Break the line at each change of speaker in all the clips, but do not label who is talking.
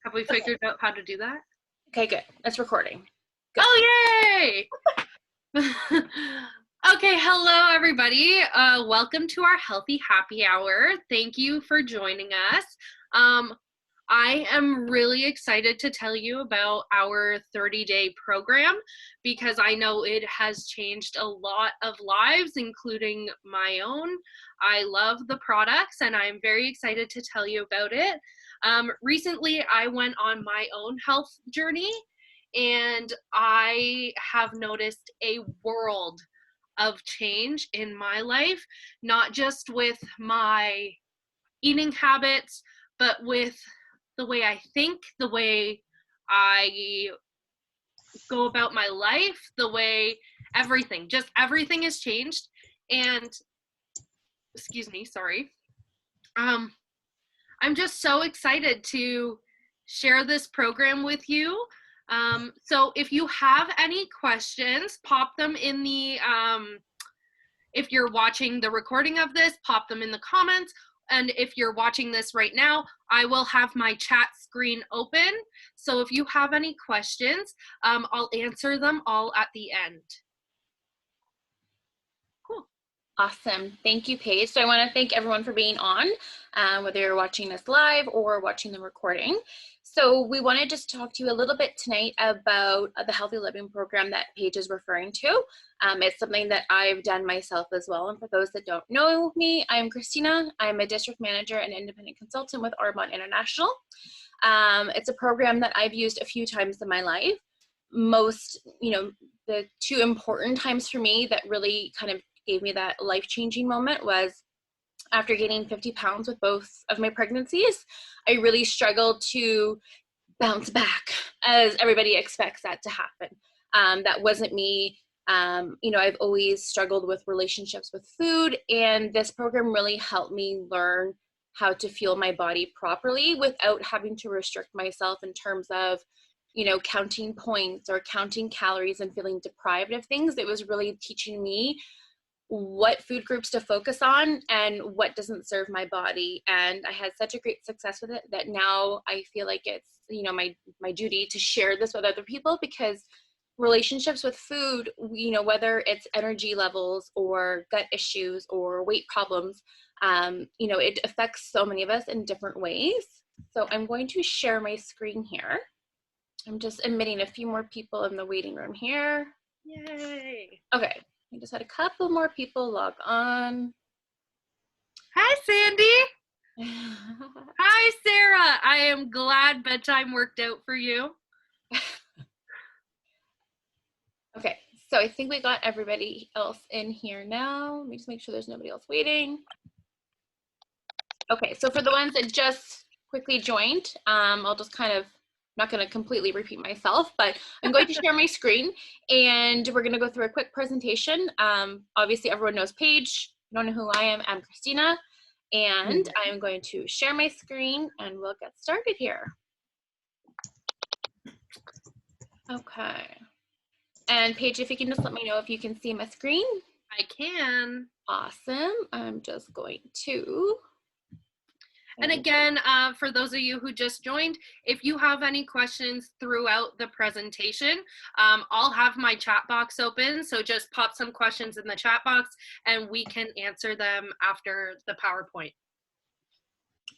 Have we figured out how to do that?
Okay, good. It's recording. Good.
Oh, yay! Okay, hello everybody. Welcome to our Healthy Happy Hour. Thank you for joining us. I am really excited to tell you about our 30-day program because I know it has changed a lot of lives, including my own. I love the products and I'm very excited to tell you about it. Recently, I went on my own health journey and I have noticed a world of change in my life, not just with my eating habits, but with the way I think, the way I go about my life, the way everything has changed. And excuse me, sorry. I'm just so excited to share this program with you. So if you have any questions, pop them in the, if you're watching the recording of this, pop them in the comments. And if you're watching this right now, I will have my chat screen open. So if you have any questions, I'll answer them all at the end. Cool.
Awesome. Thank you, Paige. So I want to thank everyone for being on, whether you're watching this live or watching the recording. So we want to just talk to you a little bit tonight about the healthy living program that Paige is referring to. It's something that I've done myself as well. And for those that don't know me, I'm Christina. I'm a district manager and independent consultant with Arbonne International. It's a program that I've used a few times in my life. Most, the two important times for me that really kind of gave me that life-changing moment was after gaining 50 pounds with both of my pregnancies. I really struggled to bounce back as everybody expects that to happen. That wasn't me. I've always struggled with relationships with food, and this program really helped me learn how to fuel my body properly without having to restrict myself in terms of counting points or counting calories and feeling deprived of things. It was really teaching me what food groups to focus on and what doesn't serve my body. And I had such a great success with it that now I feel like it's, my duty to share this with other people, because relationships with food, whether it's energy levels or gut issues or weight problems, it affects so many of us in different ways. So I'm going to share my screen here. I'm just admitting a few more people in the waiting room here.
Yay.
Okay. I just had a couple more people log on.
Hi, Sandy. Hi, Sarah. I am glad bedtime worked out for you.
Okay, so I think we got everybody else in here now. Let me just make sure there's nobody else waiting. Okay, so for the ones that just quickly joined, I'll just kind of, not going to completely repeat myself, but I'm going to share my screen and we're going to go through a quick presentation. Obviously everyone knows Paige. You don't know who I am. I'm Christina, and I'm going to share my screen and we'll get started here. Okay. And Paige, if you can just let me know if you can see my screen.
I can.
Awesome. I'm just going to.
And again, for those of you who just joined, if you have any questions throughout the presentation, I'll have my chat box open. So just pop some questions in the chat box and we can answer them after the PowerPoint.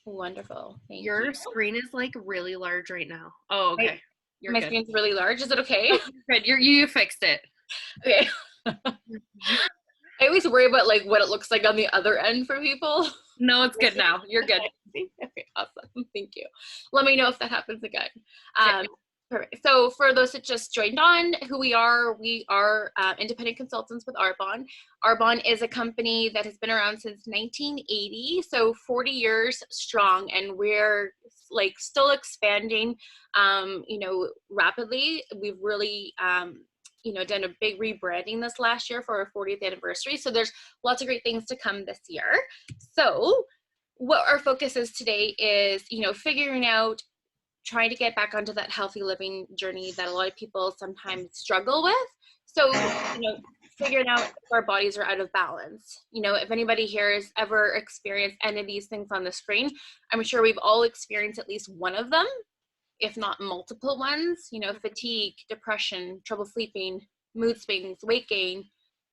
Wonderful. Thank you.
Your screen is like really large right now. Oh, okay. You're
my
good.
Screen's really large. Is it okay?
Oh, good. You fixed it.
Okay. I always worry about like what it looks like on the other end for people.
No, it's good now. You're good.
Okay, awesome. Thank you. Let me know if that happens again. Perfect. So for those that just joined on, who we are independent consultants with Arbonne. Arbonne is a company that has been around since 1980, so 40 years strong, and we're like still expanding, rapidly. We've really, done a big rebranding this last year for our 40th anniversary. So there's lots of great things to come this year. So what our focus is today is, figuring out, trying to get back onto that healthy living journey that a lot of people sometimes struggle with. So, figuring out if our bodies are out of balance. If anybody here has ever experienced any of these things on the screen, I'm sure we've all experienced at least one of them. if not multiple ones, you know, fatigue, depression, trouble sleeping, mood swings, weight gain,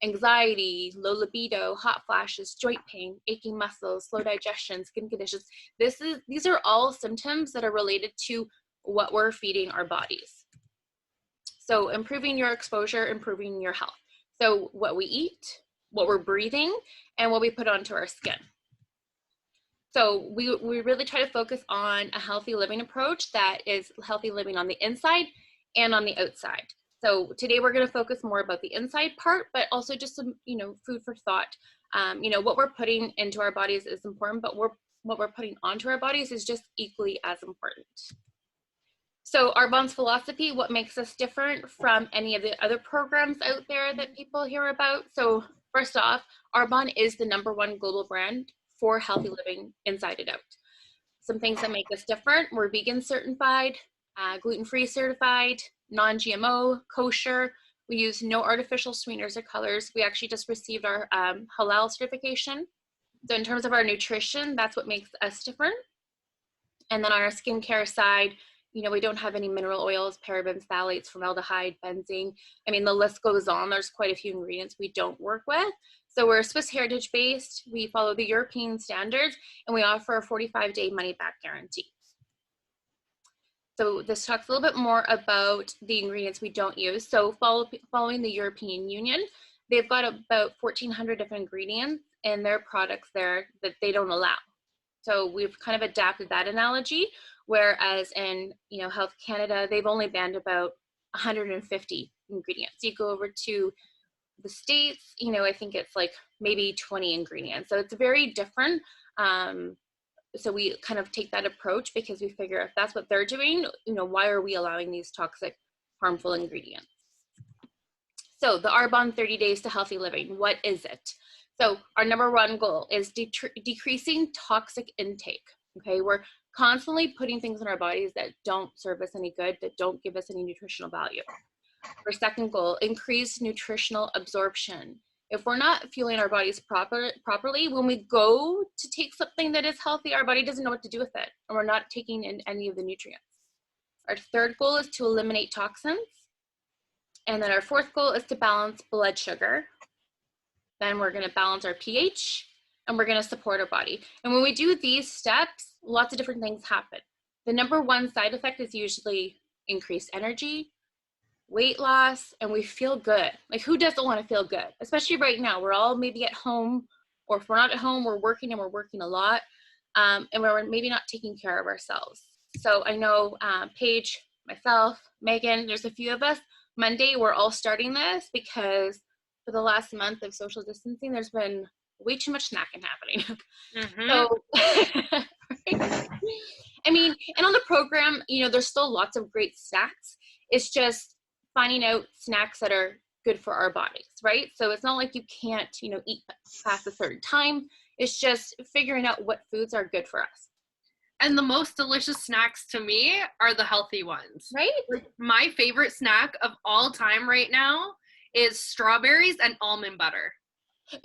anxiety, low libido, hot flashes, joint pain, aching muscles, slow digestion, skin conditions. These are all symptoms that are related to what we're feeding our bodies. So improving your exposure, improving your health. So what we eat, what we're breathing, and what we put onto our skin. So we really try to focus on a healthy living approach that is healthy living on the inside and on the outside. So today we're going to focus more about the inside part, but also just some, you know, food for thought. You know, what we're putting into our bodies is important, but what we're putting onto our bodies is just equally as important. So Arbonne's philosophy, what makes us different from any of the other programs out there that people hear about? So first off, Arbonne is the #1 global brand for healthy living inside and out. Some things that make us different: we're vegan certified, gluten-free certified, non-GMO, kosher. We use no artificial sweeteners or colors. We actually just received our halal certification. So in terms of our nutrition, that's what makes us different. And then on our skincare side, you know, we don't have any mineral oils, parabens, phthalates, formaldehyde, benzene. I mean, the list goes on. There's quite a few ingredients we don't work with. So we're Swiss heritage based. We follow the European standards, and we offer a 45-day money back guarantee. So this talks a little bit more about the ingredients we don't use. So following the European Union, they've got about 1,400 different ingredients in their products there that they don't allow. So we've kind of adapted that analogy, whereas in, you know, Health Canada, they've only banned about 150 ingredients. You go over to the States, you know, I think it's like maybe 20 ingredients. So it's very different. So we kind of take that approach because we figure if that's what they're doing, you know, why are we allowing these toxic, harmful ingredients? So the Arbonne 30 Days to Healthy Living, what is it? So our #1 goal is decreasing toxic intake. Okay, we're constantly putting things in our bodies that don't serve us any good, that don't give us any nutritional value. Our second goal, increase nutritional absorption. If we're not fueling our bodies properly, when we go to take something that is healthy, our body doesn't know what to do with it, and we're not taking in any of the nutrients. Our third goal is to eliminate toxins. And then our fourth goal is to balance blood sugar. Then we're going to balance our pH, and we're going to support our body. And when we do these steps, lots of different things happen. The #1 side effect is usually increased energy, weight loss, and we feel good. Like, who doesn't want to feel good? Especially right now, we're all maybe at home, or if we're not at home, we're working, and we're working a lot, and we're maybe not taking care of ourselves. So I know Paige, myself, Megan, there's a few of us. Monday, we're all starting this because for the last month of social distancing, there's been way too much snacking happening. So, I mean, and on the program, you know, there's still lots of great snacks. It's just finding out snacks that are good for our bodies, right? So it's not like you can't, you know, eat past a certain time. It's just figuring out what foods are good for us.
And the most delicious snacks to me are the healthy ones.
Right?
My favorite snack of all time right now is strawberries and almond butter.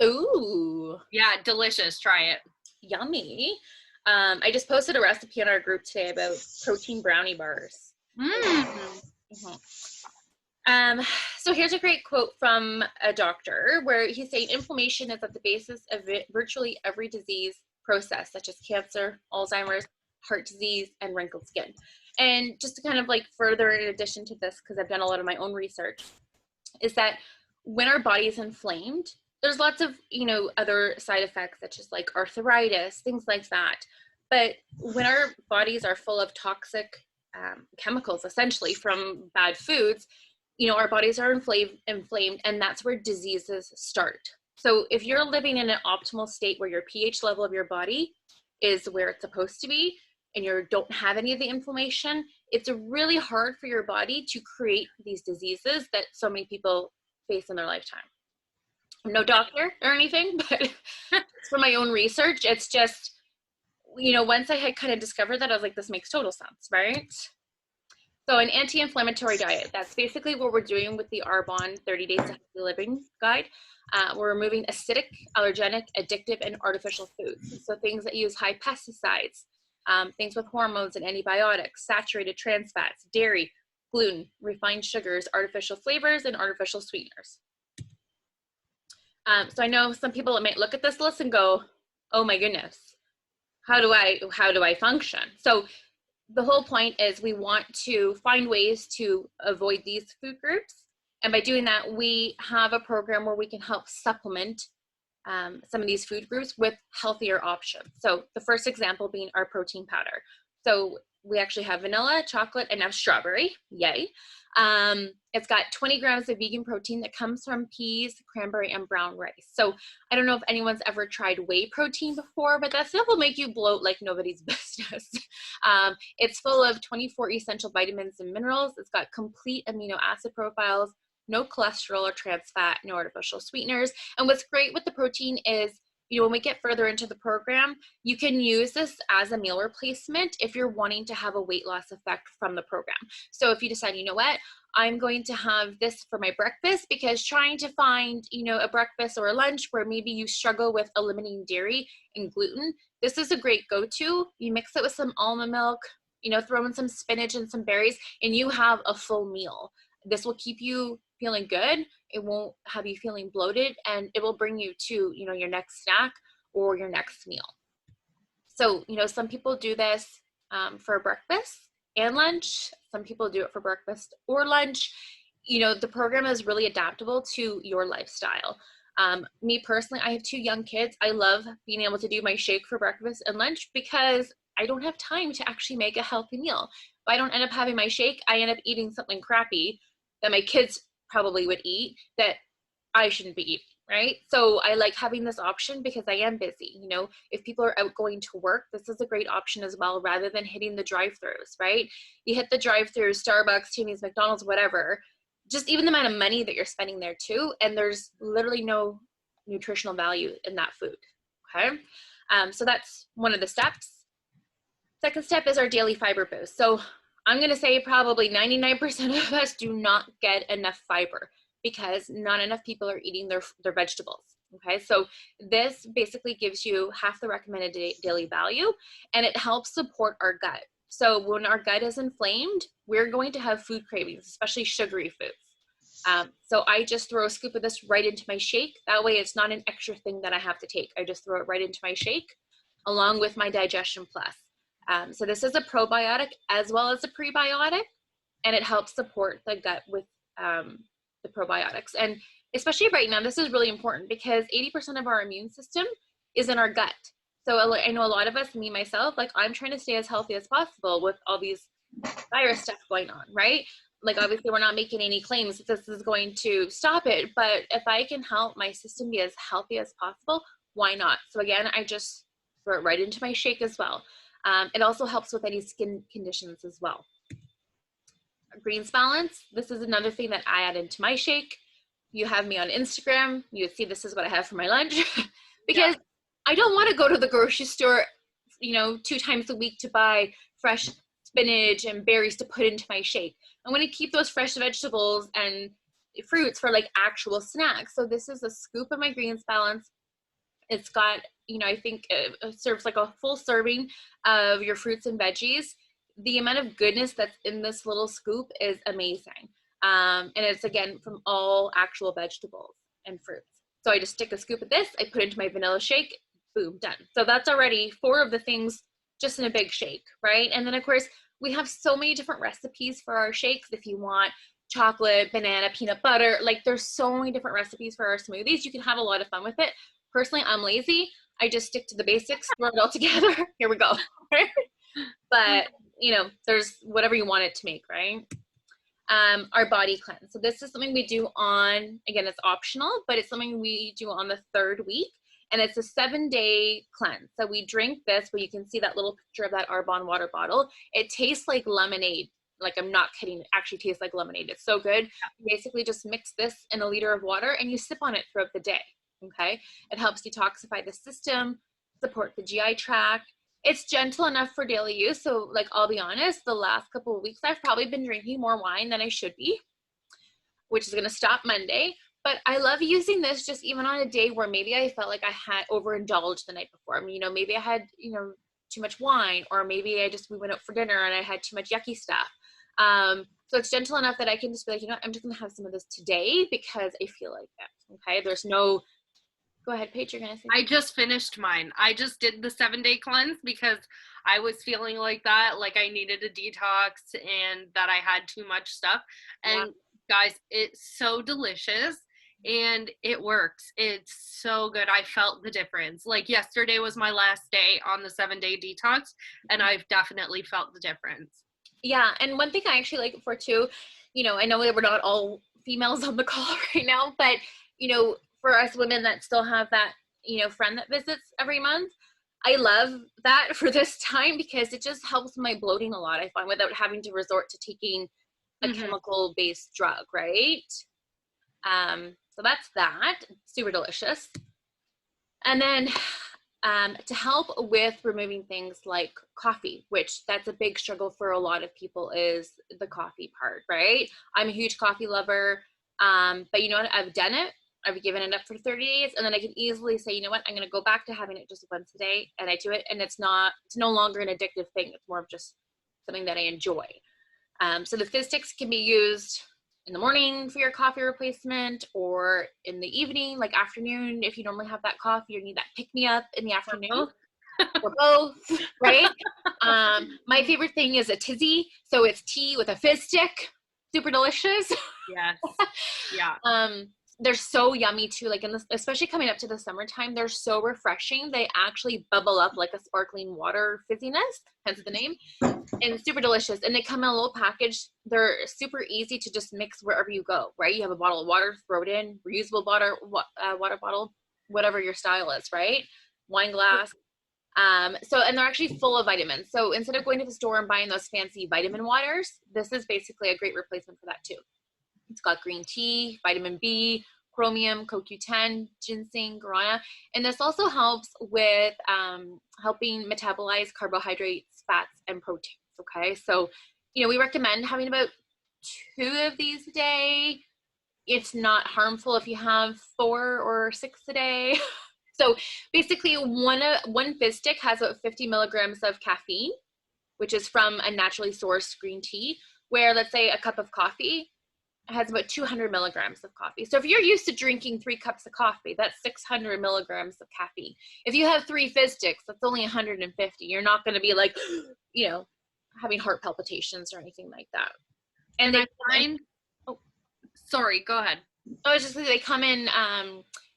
Ooh.
Yeah, delicious. Try it.
Yummy. I just posted a recipe on our group today about protein brownie bars. So here's a great quote from a doctor where he's saying inflammation is at the basis of virtually every disease process, such as cancer, Alzheimer's, heart disease, and wrinkled skin. And just to kind of like further in addition to this, because I've done a lot of my own research, is that when our body is inflamed, there's lots of, you know, other side effects such as like arthritis, things like that. But when our bodies are full of toxic chemicals, essentially from bad foods, you know, our bodies are inflamed, and that's where diseases start. So if you're living in an optimal state where your pH level of your body is where it's supposed to be, and you don't have any of the inflammation, it's really hard for your body to create these diseases that so many people face in their lifetime. I'm no doctor or anything, but from my own research, it's just, you know, once I had kind of discovered that, I was like, this makes total sense, right? So an anti-inflammatory diet, that's basically what we're doing with the Arbonne 30 Days to Healthy Living Guide. We're removing acidic, allergenic, addictive, and artificial foods. So things that use high pesticides, things with hormones and antibiotics, saturated trans fats, dairy, gluten, refined sugars, artificial flavors, and artificial sweeteners. So I know some people might look at this list and go, oh my goodness, how do I function? So the whole point is we want to find ways to avoid these food groups. And by doing that, we have a program where we can help supplement some of these food groups with healthier options. So the first example being our protein powder. So we actually have vanilla, chocolate, and now strawberry. Yay. It's got 20 grams of vegan protein that comes from peas, cranberry, and brown rice. So I don't know if anyone's ever tried whey protein before, but that stuff will make you bloat like nobody's business. It's full of 24 essential vitamins and minerals. It's got complete amino acid profiles, no cholesterol or trans fat, no artificial sweeteners. And what's great with the protein is, when we get further into the program, you can use this as a meal replacement if you're wanting to have a weight loss effect from the program. So if you decide, you know what, I'm going to have this for my breakfast, because trying to find, a breakfast or a lunch where maybe you struggle with eliminating dairy and gluten, this is a great go-to. You mix it with some almond milk, throw in some spinach and some berries, and you have a full meal. This will keep you feeling good. It won't have you feeling bloated, and it will bring you to, your next snack or your next meal. So, some people do this for breakfast and lunch. Some people do it for breakfast or lunch. The program is really adaptable to your lifestyle. Me personally, I have 2 young kids. I love being able to do my shake for breakfast and lunch because I don't have time to actually make a healthy meal. If I don't end up having my shake, I end up eating something crappy that my kids probably would eat that I shouldn't be eating, right? So I like having this option because I am busy. If people are out going to work, this is a great option as well, rather than hitting the drive-thrus, right? You hit the drive-thru, Starbucks, Timmy's, McDonald's, whatever, just even the amount of money that you're spending there too, and there's literally no nutritional value in that food, okay? So that's one of the steps. Second step is our daily fiber boost. So I'm going to say probably 99% of us do not get enough fiber because not enough people are eating their vegetables. Okay, so this basically gives you half the recommended daily value, and it helps support our gut. So when our gut is inflamed, we're going to have food cravings, especially sugary foods. So I just throw a scoop of this right into my shake. That way it's not an extra thing that I have to take. I just throw it right into my shake along with my Digestion Plus. So this is a probiotic as well as a prebiotic, and it helps support the gut with the probiotics. And especially right now, this is really important because 80% of our immune system is in our gut. So I know a lot of us, me, myself, like I'm trying to stay as healthy as possible with all these virus stuff going on, right? Like obviously we're not making any claims that this is going to stop it, but if I can help my system be as healthy as possible, why not? So again, I just throw it right into my shake as well. It also helps with any skin conditions as well. Greens balance, this is another thing that I add into my shake. You have me on Instagram, you would see this is what I have for my lunch because I don't want to go to the grocery store, 2 times a week to buy fresh spinach and berries to put into my shake. I want to keep those fresh vegetables and fruits for like actual snacks. So this is a scoop of my greens balance. It's got, I think it serves like a full serving of your fruits and veggies. The amount of goodness that's in this little scoop is amazing. And it's, again, from all actual vegetables and fruits. So I just stick a scoop of this, I put it into my vanilla shake, boom, done. So that's already 4 of the things just in a big shake, right? And then, of course, we have so many different recipes for our shakes. If you want chocolate, banana, peanut butter, like there's so many different recipes for our smoothies. You can have a lot of fun with it. Personally, I'm lazy. I just stick to the basics, throw it all together. Here we go. But, there's whatever you want it to make, right? Our body cleanse. So this is something we do on, again, it's optional, but it's something we do on the 3rd week. And it's a 7-day cleanse. So we drink this, where you can see that little picture of that Arbonne water bottle. It tastes like lemonade. Like, I'm not kidding. It actually tastes like lemonade. It's so good. You basically just mix this in a liter of water and you sip on it throughout the day. Okay. It helps detoxify the system, support the GI tract. It's gentle enough for daily use. So, like, I'll be honest, the last couple of weeks, I've probably been drinking more wine than I should be, which is going to stop Monday. But I love using this just even on a day where maybe I felt like I had overindulged the night before. I mean, maybe I had, too much wine, or maybe we went out for dinner and I had too much yucky stuff. So it's gentle enough that I can just be like, I'm just going to have some of this today because I feel like that. Okay. There's no, go ahead, Paige, you're going to say
I just finished mine. I just did the 7-day cleanse because I was feeling like that, like I needed a detox and that I had too much stuff. And guys, it's so delicious and it works. It's so good. I felt the difference. Like yesterday was my last day on the 7-day detox and I've definitely felt the difference.
Yeah. And one thing I actually like it for too, I know that we're not all females on the call right now, but, for us women that still have that, friend that visits every month, I love that for this time because it just helps my bloating a lot, I find, without having to resort to taking a chemical based drug, right? So that's that. Super delicious. And then to help with removing things like coffee, which that's a big struggle for a lot of people, is the coffee part, right? I'm a huge coffee lover, but you know what? I've done it. I've given it up for 30 days, and then I can easily say, you know what? I'm going to go back to having it just once a day, and I do it, and it's no longer an addictive thing. It's more of just something that I enjoy. So the fizz sticks can be used in the morning for your coffee replacement, or in the evening, like afternoon, if you normally have that coffee or need that pick-me-up in the afternoon, or both, right? My favorite thing is a tizzy, so it's tea with a fizz stick. Super delicious.
Yes. Yeah.
They're so yummy too, like especially coming up to the summertime, they're so refreshing. They actually bubble up like a sparkling water fizziness, hence the name, and super delicious. And they come in a little package. They're super easy to just mix wherever you go, right? You have a bottle of water, throw it in, reusable water bottle, whatever your style is, right? Wine glass. And they're actually full of vitamins. So instead of going to the store and buying those fancy vitamin waters, this is basically a great replacement for that too. It's got green tea, vitamin B, chromium, CoQ10, ginseng, guarana. And this also helps with helping metabolize carbohydrates, fats, and proteins. Okay. So, we recommend having about 2 of these a day. It's not harmful if you have 4 or 6 a day. So basically one fizz stick has about 50 milligrams of caffeine, which is from a naturally sourced green tea, where let's say a cup of coffee has about 200 milligrams of coffee. So if you're used to drinking 3 cups of coffee, that's 600 milligrams of caffeine. If you have 3 fizz sticks, that's only 150. You're not going to be like, having heart palpitations or anything like that. And they find,
sorry, go ahead.
I was just saying, they come in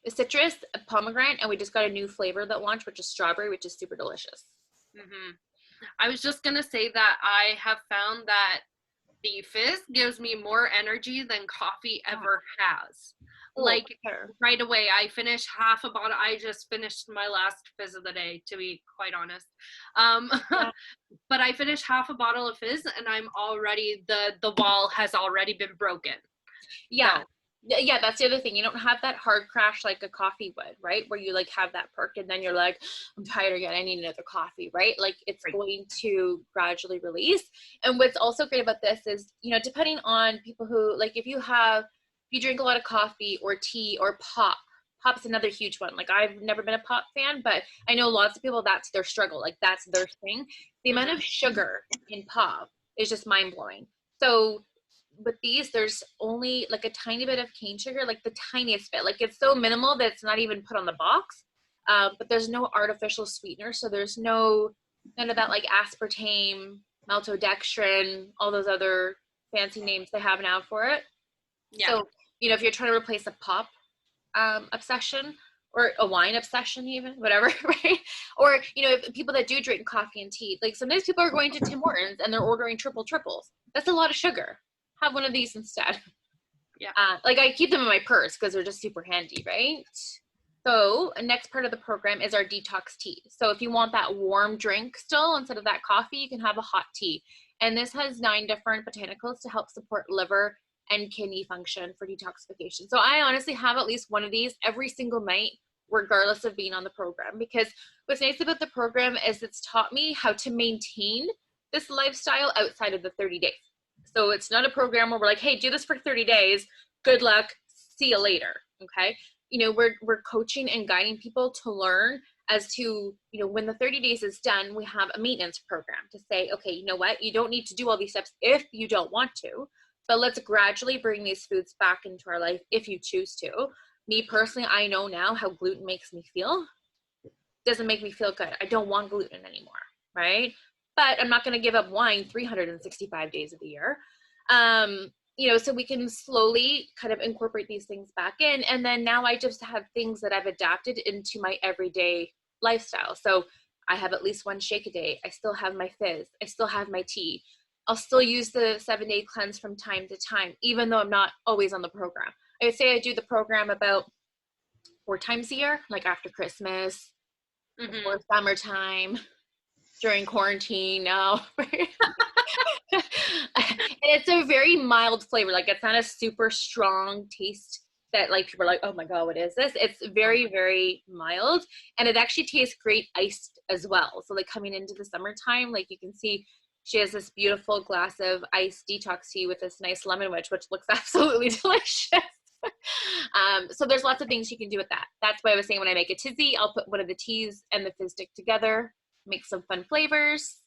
citrus, pomegranate, and we just got a new flavor that launched, which is strawberry, which is super delicious.
I was just going to say that I have found that the fizz gives me more energy than coffee ever has. Like right away, I finish half a bottle. I just finished my last fizz of the day, to be quite honest. But I finished half a bottle of fizz and I'm already, the wall has already been broken.
Yeah. So. Yeah, that's the other thing. You don't have that hard crash like a coffee would, right? Where you like have that perk and then you're like, I'm tired again, I need another coffee, right? Like it's going to gradually release. And what's also great about this is, depending on people who, like if you drink a lot of coffee or tea or pop's another huge one. Like I've never been a pop fan, but I know lots of people, that's their struggle. Like that's their thing. The amount of sugar in pop is just mind blowing. So with these, there's only like a tiny bit of cane sugar, like the tiniest bit. Like it's so minimal that it's not even put on the box. But there's no artificial sweetener, so there's none of that like aspartame, maltodextrin, all those other fancy names they have now for it. Yeah. So if you're trying to replace a pop obsession or a wine obsession, even whatever, right? Or people that do drink coffee and tea, like sometimes people are going to Tim Hortons and they're ordering triples. That's a lot of sugar. Have one of these instead. Yeah. Like I keep them in my purse because they're just super handy, right? So next part of the program is our detox tea. So if you want that warm drink still instead of that coffee, you can have a hot tea. And this has 9 different botanicals to help support liver and kidney function for detoxification. So I honestly have at least one of these every single night, regardless of being on the program, because what's nice about the program is it's taught me how to maintain this lifestyle outside of the 30 days. So it's not a program where we're like, hey, do this for 30 days. Good luck. See you later. Okay. We're coaching and guiding people to learn as to, when the 30 days is done, we have a maintenance program to say, okay, you know what, you don't need to do all these steps if you don't want to, but let's gradually bring these foods back into our life if you choose to. Me personally, I know now how gluten makes me feel. Doesn't make me feel good. I don't want gluten anymore, right? But I'm not going to give up wine 365 days of the year. So we can slowly kind of incorporate these things back in. And then now I just have things that I've adapted into my everyday lifestyle. So I have at least one shake a day. I still have my fizz. I still have my tea. I'll still use the 7-day cleanse from time to time, even though I'm not always on the program. I would say I do the program about 4 times a year, like after Christmas, before summertime, during quarantine. No. And it's a very mild flavor. Like, it's not a super strong taste that like people are like, oh my God, what is this? It's very, very mild. And it actually tastes great iced as well. So like coming into the summertime, like you can see she has this beautiful glass of iced detox tea with this nice lemon wedge, which looks absolutely delicious. So there's lots of things you can do with that. That's why I was saying when I make a tizzy, I'll put one of the teas and the fizz stick together, make some fun flavors.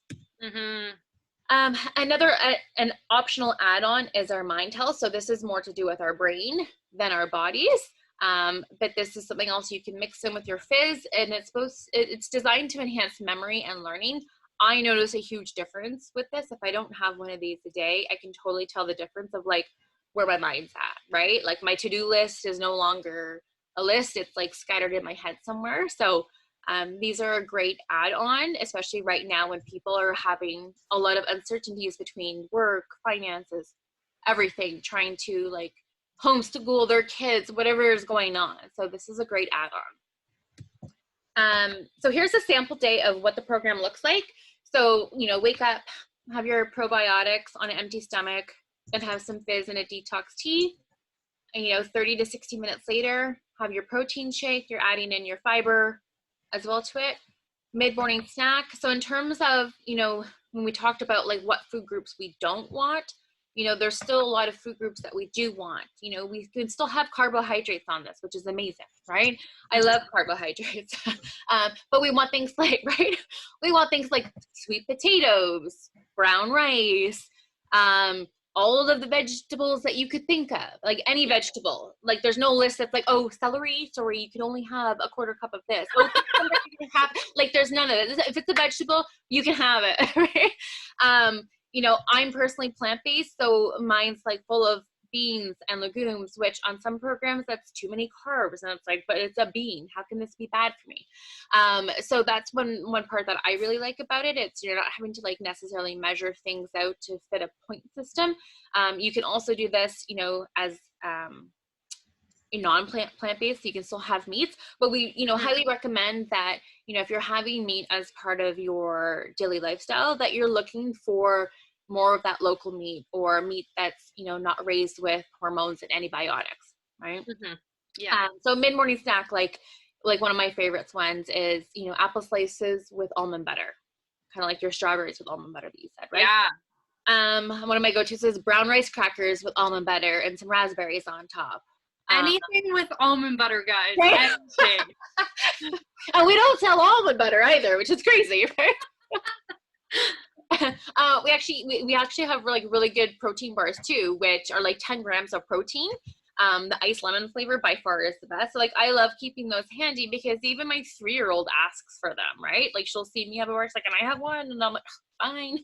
Another an optional add-on is our mind health. So this is more to do with our brain than our bodies. But this is something else you can mix in with your fizz, and it's designed to enhance memory and learning. I notice a huge difference with this. If I don't have one of these a day, I can totally tell the difference of like where my mind's at, right? Like my to-do list is no longer a list. It's like scattered in my head somewhere. So these are a great add-on, especially right now when people are having a lot of uncertainties between work, finances, everything, trying to like homeschool their kids, whatever is going on. So this is a great add-on. So here's a sample day of what the program looks like. So, wake up, have your probiotics on an empty stomach, and have some fizz and a detox tea. And, 30 to 60 minutes later, have your protein shake. You're adding in your fiber as well to it. Mid-morning snack. So in terms of, when we talked about like what food groups we don't want, there's still a lot of food groups that we do want. We can still have carbohydrates on this, which is amazing, right? I love carbohydrates. But we want things like, right? We want things like sweet potatoes, brown rice, all of the vegetables that you could think of, like any vegetable. Like there's no list that's like, oh, celery, sorry, you can only have a quarter cup of this. Oh, you can have, like there's none of it. If it's a vegetable, you can have it, right? I'm personally plant-based, so mine's like full of beans and legumes, which on some programs that's too many carbs, and it's like, but it's a bean, how can this be bad for me? So that's one part that I really like about it. It's you're not having to like necessarily measure things out to fit a point system. You can also do this as plant-based, you can still have meats, but we highly recommend that if you're having meat as part of your daily lifestyle, that you're looking for more of that local meat, or meat that's not raised with hormones and antibiotics, right? So mid-morning snack, like one of my favorites ones is apple slices with almond butter, kind of like your strawberries with almond butter that you said, right? One of my go-tos is brown rice crackers with almond butter and some raspberries on top.
Anything with almond butter, guys. Right? Anything.
And we don't sell almond butter either, which is crazy, right? We actually have like really good protein bars too, which are like 10 grams of protein. The iced lemon flavor by far is the best. So like I love keeping those handy because even my 3-year-old asks for them, right? Like she'll see me have a bar, she's like, can I have one? And I'm like, fine.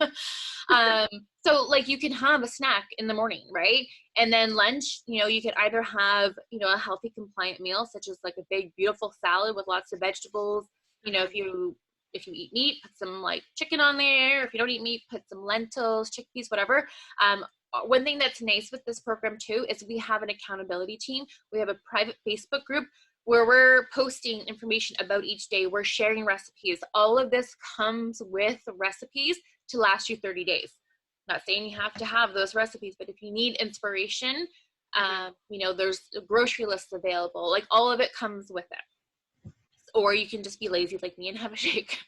So like you can have a snack in the morning, right? And then lunch, you could either have, a healthy compliant meal, such as like a big, beautiful salad with lots of vegetables. If you eat meat, put some like chicken on there. If you don't eat meat, put some lentils, chickpeas, whatever. One thing that's nice with this program too is we have an accountability team. We have a private Facebook group where we're posting information about each day. We're sharing recipes. All of this comes with recipes to last you 30 days. Not saying you have to have those recipes, but if you need inspiration, there's grocery lists available. Like all of it comes with it. Or you can just be lazy like me and have a shake.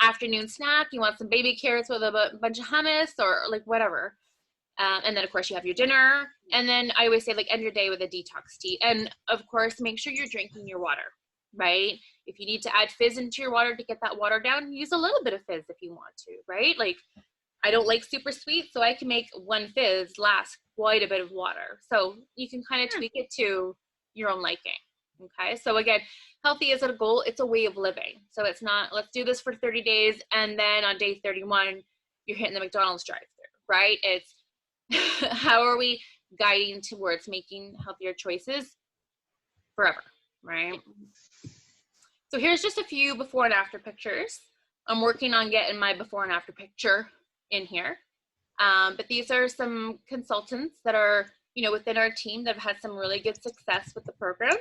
Afternoon snack, you want some baby carrots with a bunch of hummus or like whatever. And then of course you have your dinner. And then I always say like end your day with a detox tea. And of course, make sure you're drinking your water, right? If you need to add fizz into your water to get that water down, use a little bit of fizz if you want to, right? Like, I don't like super sweet, so I can make one fizz last quite a bit of water. So you can kind of tweak it to your own liking. Okay, so again, healthy isn't a goal, it's a way of living. So it's not, let's do this for 30 days, and then on day 31, you're hitting the McDonald's drive-thru, right? It's how are we guiding towards making healthier choices forever, right? So here's just a few before and after pictures. I'm working on getting my before and after picture in here. But these are some consultants that are, within our team that have had some really good success with the program.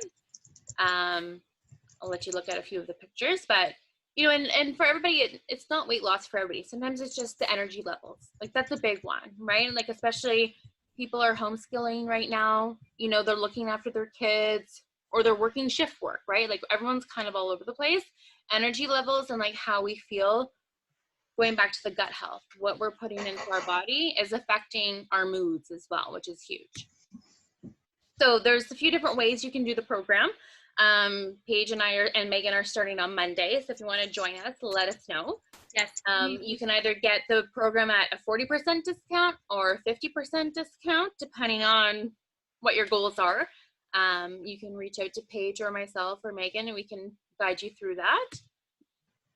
I'll let you look at a few of the pictures, but and for everybody, it's not weight loss for everybody. Sometimes it's just the energy levels. Like, that's a big one, right? Like, especially people are homeschooling right now, they're looking after their kids, or they're working shift work, right? Like, everyone's kind of all over the place. Energy levels and like how we feel, going back to the gut health, what we're putting into our body is affecting our moods as well, which is huge. So there's a few different ways you can do the program. Paige and I and Megan are starting on Monday. So if you want to join us, let us know.
Yes.
You can either get the program at a 40% discount or 50% discount, depending on what your goals are. You can reach out to Paige or myself or Megan, and we can guide you through that.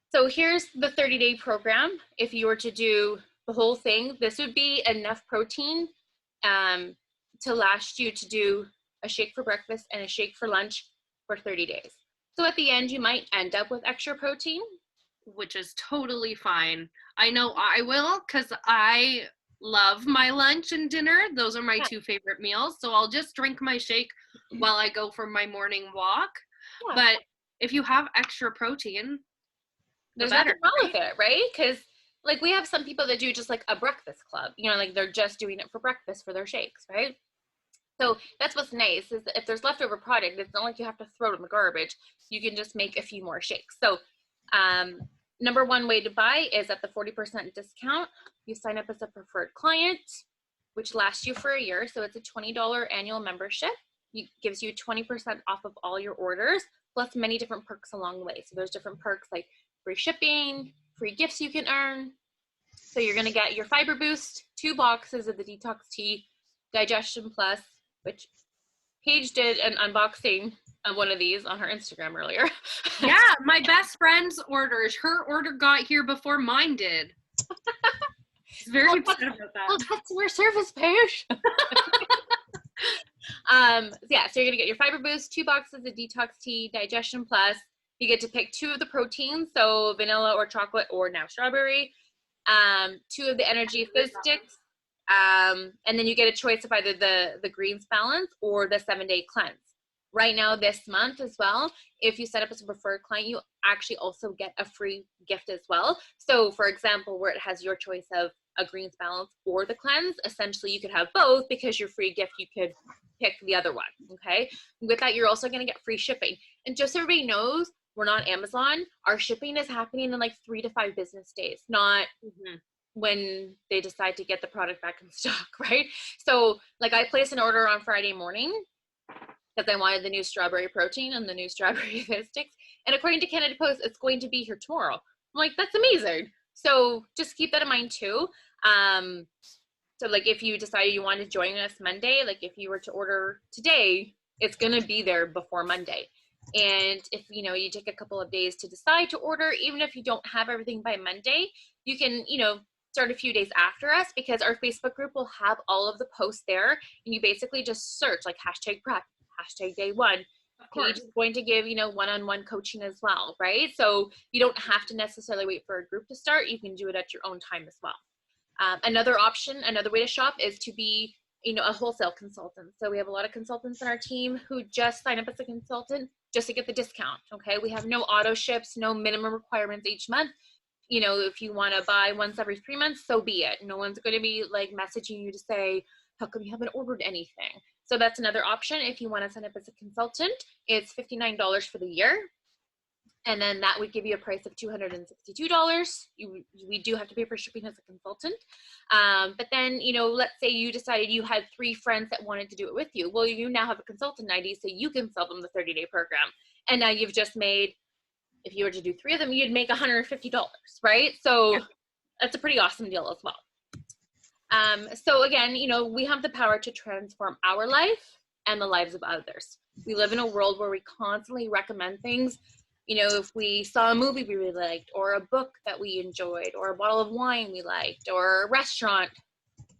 So here's the 30-day program. If you were to do the whole thing, this would be enough protein to last you to do a shake for breakfast and a shake for lunch for 30 days. So at the end, you might end up with extra protein.
Which is totally fine. I know I will, because I love my lunch and dinner. Those are my two favorite meals. So I'll just drink my shake while I go for my morning walk. Yeah. But if you have extra protein,
there's nothing wrong with it, right? Because like, we have some people that do just like a breakfast club, like they're just doing it for breakfast for their shakes, right? So that's what's nice, is that if there's leftover product, it's not like you have to throw it in the garbage. You can just make a few more shakes. So number one way to buy is at the 40% discount. You sign up as a preferred client, which lasts you for a year. So it's a $20 annual membership. It gives you 20% off of all your orders, plus many different perks along the way. So there's different perks like free shipping, free gifts you can earn. So you're going to get your Fiber Boost, 2 boxes of the Detox Tea, Digestion Plus, which Paige did an unboxing of one of these on her Instagram earlier.
Yeah, my best friend's orders. Her order got here before mine did. She's very upset about that.
Well, customer service, Paige. Yeah, so you're going to get your Fiber Boost, 2 boxes of Detox Tea, Digestion Plus. You get to pick 2 of the proteins, so vanilla or chocolate or now strawberry. 2 of the energy fizz sticks. And then you get a choice of either the greens balance or the 7-day cleanse. Right now, this month as well, if you set up as a preferred client, you actually also get a free gift as well. So for example, where it has your choice of a greens balance or the cleanse, essentially you could have both, because your free gift, you could pick the other one, okay? With that, you're also going to get free shipping. And just so everybody knows, we're not Amazon. Our shipping is happening in like 3 to 5 business days, not when they decide to get the product back in stock, right? So like, I placed an order on Friday morning because I wanted the new strawberry protein and the new strawberry fizz sticks. And according to Canada Post, it's going to be here tomorrow. I'm like, that's amazing. So just keep that in mind too. So like, if you decided you want to join us Monday, like if you were to order today, it's going to be there before Monday. And if, you take a couple of days to decide to order, even if you don't have everything by Monday, you can, start a few days after us, because our Facebook group will have all of the posts there. And you basically just search like #prep, #day one. Paige is going to give, one-on-one coaching as well, right? So you don't have to necessarily wait for a group to start. You can do it at your own time as well. Another option, another way to shop is to be, a wholesale consultant. So we have a lot of consultants on our team who just sign up as a consultant just to get the discount, okay? We have no auto ships, no minimum requirements each month. If you want to buy once every 3 months, so be it. No one's going to be like messaging you to say, how come you haven't ordered anything? So that's another option. If you want to sign up as a consultant, it's $59 for the year. And then that would give you a price of $262. We do have to pay for shipping as a consultant. But then, let's say you decided you had 3 friends that wanted to do it with you. Well, you now have a consultant ID, so you can sell them the 30-day program. And now you've just made If you were to do 3 of them, you'd make $150, right? So
Yep.
that's a pretty awesome deal as well. So again, you know, we have the power to transform our life and the lives of others. We live in a world where we constantly recommend things. You know, if we saw a movie we really liked, or a book that we enjoyed, or a bottle of wine we liked, or a restaurant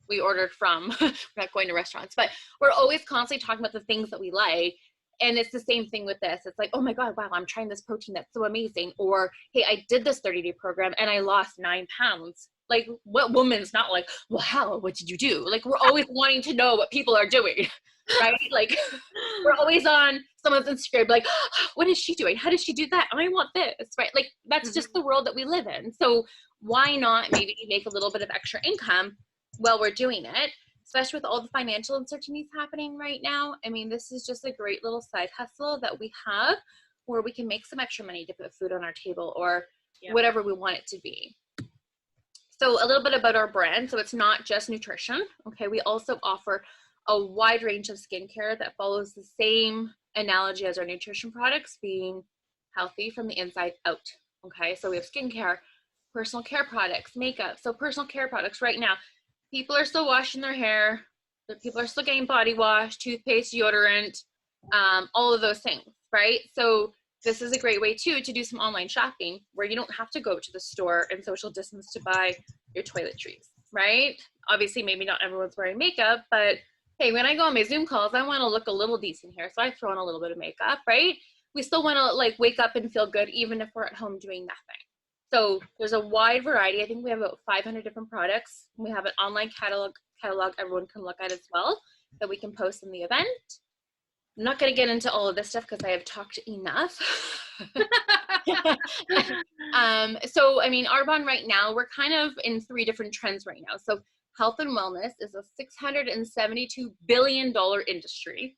we ordered from. We're not going to restaurants, but we're always constantly talking about the things that we like. And it's the same thing with this. It's like, oh my God, wow, I'm trying this protein. That's so amazing. Or, hey, I did this 30-day program and I lost 9 pounds. Like, what woman's not like, well, how, what did you do? Like, we're always wanting to know what people are doing, right? Like, we're always on someone's Instagram, like, oh, what is she doing? How does she do that? I want this, right? Like, that's just the world that we live in. So why not maybe make a little bit of extra income while we're doing it, especially with all the financial uncertainties happening right now? I mean, this is just a great little side hustle that we have where we can make some extra money to put food on our table or whatever we want it to be. So a little bit about our brand. So it's not just nutrition. Okay. We also offer a wide range of skincare that follows the same analogy as our nutrition products, being healthy from the inside out. Okay. So we have skincare, personal care products, makeup. So personal care products right now, people are still washing their hair. People are still getting body wash, toothpaste, deodorant, all of those things, right? So this is a great way too to do some online shopping where you don't have to go to the store and social distance to buy your toiletries, right? Obviously, maybe not everyone's wearing makeup, but hey, when I go on my Zoom calls, I want to look a little decent here. So I throw on a little bit of makeup, right? We still want to like wake up and feel good even if we're at home doing nothing. So there's a wide variety. I think we have about 500 different products. We have an online catalog everyone can look at as well that we can post in the event. I'm not going to get into all of this stuff because I have talked enough. So, I mean, Arbonne right now, we're kind of in 3 different trends right now. So health and wellness is a $672 billion industry.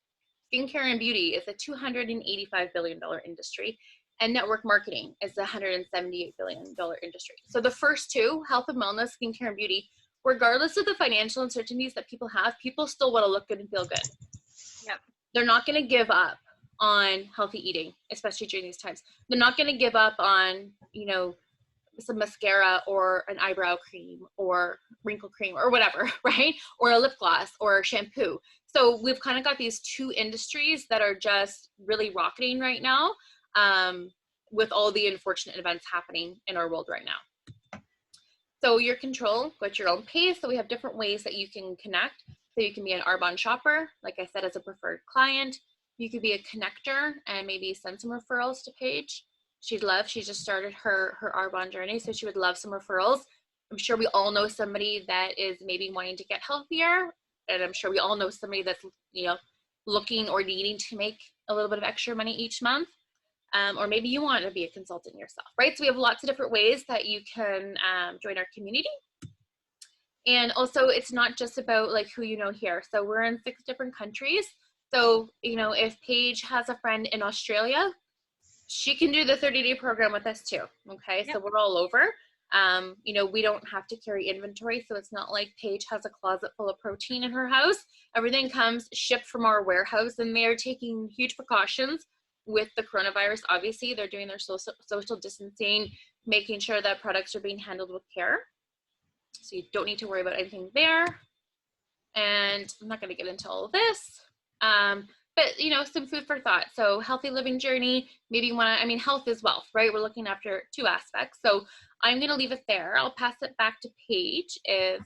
Skincare and beauty is a $285 billion industry. And network marketing is a $178 billion industry. So the first 2, health and wellness, skincare and beauty, regardless of the financial uncertainties that people have, people still want to look good and feel good.
Yep.
They're not going to give up on healthy eating, especially during these times. They're not going to give up on, you know, some mascara or an eyebrow cream or wrinkle cream or whatever, right? Or a lip gloss or shampoo. So we've kind of got these 2 industries that are just really rocketing right now, with all the unfortunate events happening in our world right now. So your control, go at your own pace. So we have different ways that you can connect. So you can be an Arbonne shopper, like I said, as a preferred client. You could be a connector and maybe send some referrals to Paige. She just started her Arbonne journey, so she would love some referrals. I'm sure we all know somebody that is maybe wanting to get healthier, and I'm sure we all know somebody that's, you know, looking or needing to make a little bit of extra money each month. Or maybe you want to be a consultant yourself, right? So we have lots of different ways that you can join our community. And also, it's not just about like who you know here. So we're in 6 different countries. So, you know, if Paige has a friend in Australia, she can do the 30-day program with us too. Okay. Yep. So we're all over. You know, we don't have to carry inventory. So it's not like Paige has a closet full of protein in her house. Everything comes shipped from our warehouse, and they're taking huge precautions with the coronavirus. Obviously, they're doing their social distancing, making sure that products are being handled with care. So you don't need to worry about anything there. And I'm not going to get into all of this. But, you know, some food for thought. So healthy living journey, maybe you want to, I mean, health is wealth, right? We're looking after 2 aspects. So I'm going to leave it there. I'll pass it back to Paige if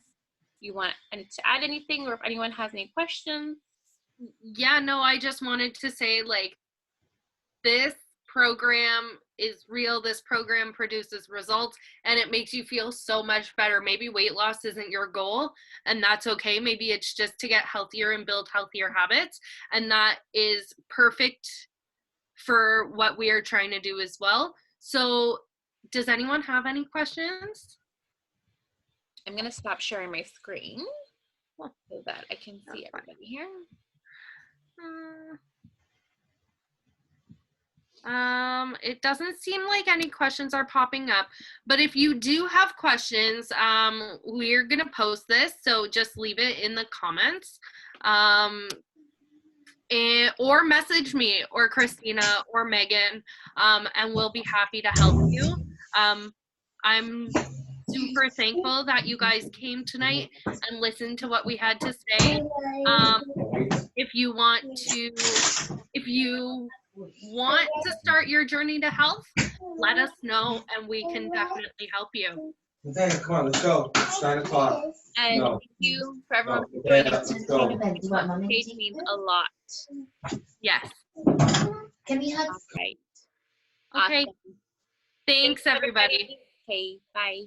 you want to add anything, or if anyone has any questions.
Yeah, no, I just wanted to say, like, this program is real. This program produces results, and it makes you feel so much better. Maybe weight loss isn't your goal, and that's okay. Maybe it's just to get healthier and build healthier habits, and that is perfect for what we are trying to do as well. So does anyone have any questions?
I'm going to stop sharing my screen so that I can see everybody here.
It doesn't seem like any questions are popping up, but if you do have questions, we're gonna post this, so just leave it in the comments. or message me or Christina or Megan, and we'll be happy to help you. I'm super thankful that you guys came tonight and listened to what we had to say. If you want to start your journey to health, let us know and we can definitely help you.
Nathaniel, come on, let's go. It's 9 o'clock.
And
No.
thank you for everyone
No.
for joining
Yeah,
us.
let's go.
The page means a lot.
Yes.
Can we hug?
All right.
Okay.
Awesome.
Thanks, everybody.
Okay, bye.